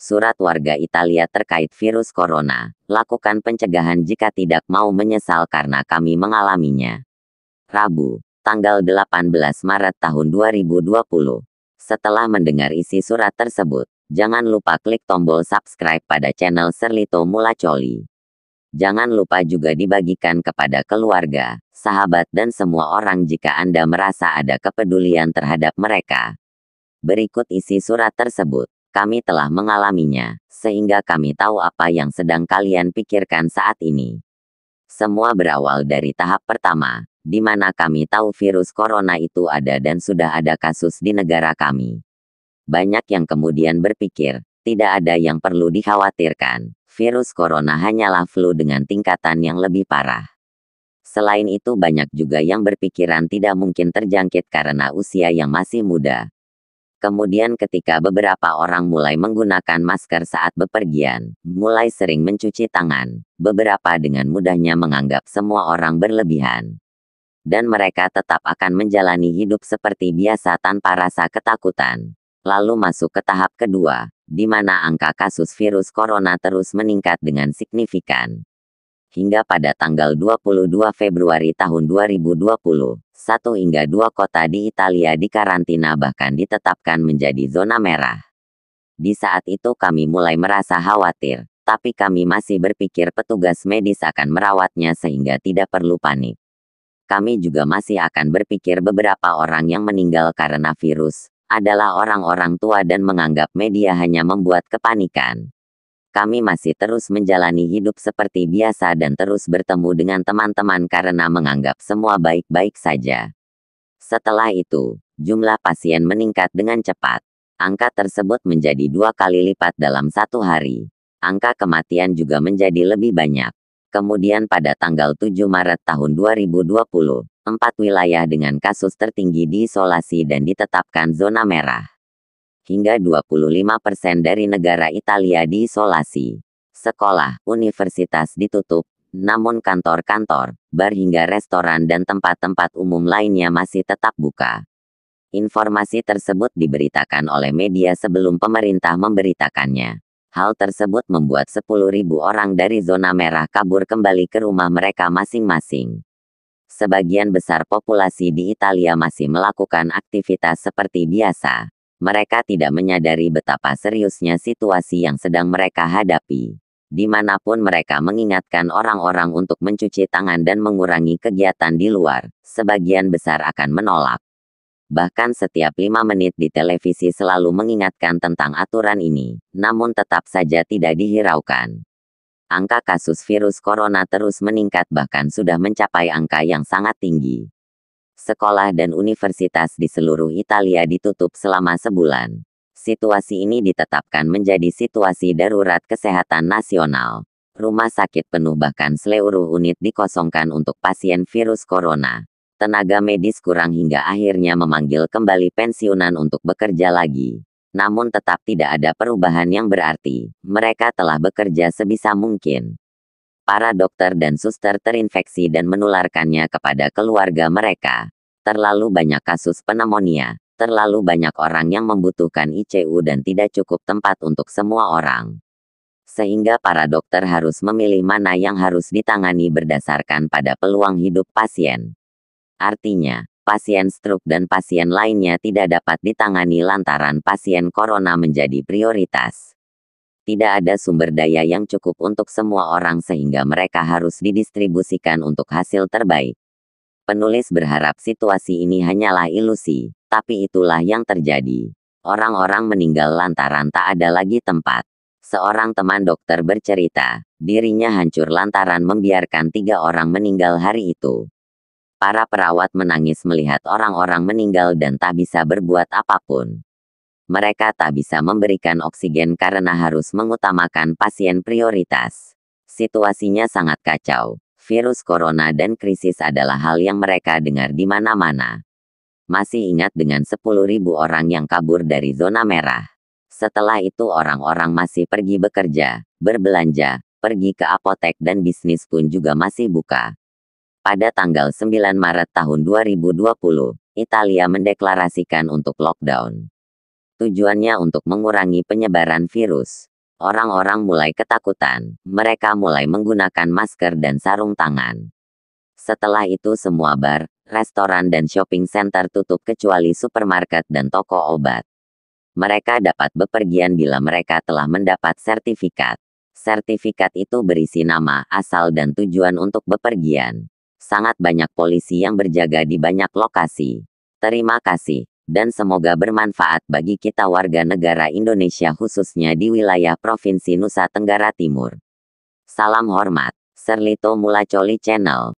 Surat warga Italia terkait virus corona. Lakukan pencegahan jika tidak mau menyesal karena kami mengalaminya. Rabu, tanggal 18 Maret tahun 2020. Setelah mendengar isi surat tersebut, jangan lupa klik tombol subscribe pada channel Serlito Mulacoli. Jangan lupa juga dibagikan kepada keluarga, sahabat dan semua orang jika Anda merasa ada kepedulian terhadap mereka. Berikut isi surat tersebut. Kami telah mengalaminya, sehingga kami tahu apa yang sedang kalian pikirkan saat ini. Semua berawal dari tahap pertama, di mana kami tahu virus corona itu ada dan sudah ada kasus di negara kami. Banyak yang kemudian berpikir, tidak ada yang perlu dikhawatirkan. Virus corona hanyalah flu dengan tingkatan yang lebih parah. Selain itu banyak juga yang berpikiran tidak mungkin terjangkit karena usia yang masih muda. Kemudian ketika beberapa orang mulai menggunakan masker saat bepergian, mulai sering mencuci tangan, beberapa dengan mudahnya menganggap semua orang berlebihan. Dan mereka tetap akan menjalani hidup seperti biasa tanpa rasa ketakutan. Lalu masuk ke tahap kedua, di mana angka kasus virus corona terus meningkat dengan signifikan. Hingga pada tanggal 22 Februari tahun 2020, 1 hingga 2 kota di Italia dikarantina bahkan ditetapkan menjadi zona merah. Di saat itu kami mulai merasa khawatir, tapi kami masih berpikir petugas medis akan merawatnya sehingga tidak perlu panik. Kami juga masih akan berpikir beberapa orang yang meninggal karena virus adalah orang-orang tua dan menganggap media hanya membuat kepanikan. Kami masih terus menjalani hidup seperti biasa dan terus bertemu dengan teman-teman karena menganggap semua baik-baik saja. Setelah itu, jumlah pasien meningkat dengan cepat. Angka tersebut menjadi 2 kali lipat dalam 1 hari. Angka kematian juga menjadi lebih banyak. Kemudian pada tanggal 7 Maret tahun 2020, 4 wilayah dengan kasus tertinggi diisolasi dan ditetapkan zona merah. Hingga 25% dari negara Italia diisolasi. Sekolah, universitas ditutup, namun kantor-kantor, bar hingga restoran dan tempat-tempat umum lainnya masih tetap buka. Informasi tersebut diberitakan oleh media sebelum pemerintah memberitakannya. Hal tersebut membuat 10.000 orang dari zona merah kabur kembali ke rumah mereka masing-masing. Sebagian besar populasi di Italia masih melakukan aktivitas seperti biasa. Mereka tidak menyadari betapa seriusnya situasi yang sedang mereka hadapi. Dimanapun mereka mengingatkan orang-orang untuk mencuci tangan dan mengurangi kegiatan di luar, sebagian besar akan menolak. Bahkan setiap 5 menit di televisi selalu mengingatkan tentang aturan ini, namun tetap saja tidak dihiraukan. Angka kasus virus corona terus meningkat bahkan sudah mencapai angka yang sangat tinggi. Sekolah dan universitas di seluruh Italia ditutup selama sebulan. Situasi ini ditetapkan menjadi situasi darurat kesehatan nasional. Rumah sakit penuh bahkan seluruh unit dikosongkan untuk pasien virus corona. Tenaga medis kurang hingga akhirnya memanggil kembali pensiunan untuk bekerja lagi. Namun tetap tidak ada perubahan yang berarti. Mereka telah bekerja sebisa mungkin. Para dokter dan suster terinfeksi dan menularkannya kepada keluarga mereka. Terlalu banyak kasus pneumonia, terlalu banyak orang yang membutuhkan ICU dan tidak cukup tempat untuk semua orang. Sehingga para dokter harus memilih mana yang harus ditangani berdasarkan pada peluang hidup pasien. Artinya, pasien stroke dan pasien lainnya tidak dapat ditangani lantaran pasien corona menjadi prioritas. Tidak ada sumber daya yang cukup untuk semua orang sehingga mereka harus didistribusikan untuk hasil terbaik. Penulis berharap situasi ini hanyalah ilusi, tapi itulah yang terjadi. Orang-orang meninggal lantaran tak ada lagi tempat. Seorang teman dokter bercerita, dirinya hancur lantaran membiarkan 3 orang meninggal hari itu. Para perawat menangis melihat orang-orang meninggal dan tak bisa berbuat apapun. Mereka tak bisa memberikan oksigen karena harus mengutamakan pasien prioritas. Situasinya sangat kacau. Virus corona dan krisis adalah hal yang mereka dengar di mana-mana. Masih ingat dengan 10.000 orang yang kabur dari zona merah. Setelah itu orang-orang masih pergi bekerja, berbelanja, pergi ke apotek dan bisnis pun juga masih buka. Pada tanggal 9 Maret tahun 2020, Italia mendeklarasikan untuk lockdown. Tujuannya untuk mengurangi penyebaran virus. Orang-orang mulai ketakutan. Mereka mulai menggunakan masker dan sarung tangan. Setelah itu semua bar, restoran dan shopping center tutup kecuali supermarket dan toko obat. Mereka dapat bepergian bila mereka telah mendapat sertifikat. Sertifikat itu berisi nama, asal dan tujuan untuk bepergian. Sangat banyak polisi yang berjaga di banyak lokasi. Terima kasih, dan semoga bermanfaat bagi kita warga negara Indonesia khususnya di wilayah Provinsi Nusa Tenggara Timur. Salam hormat, Serlito Mulacoli Channel.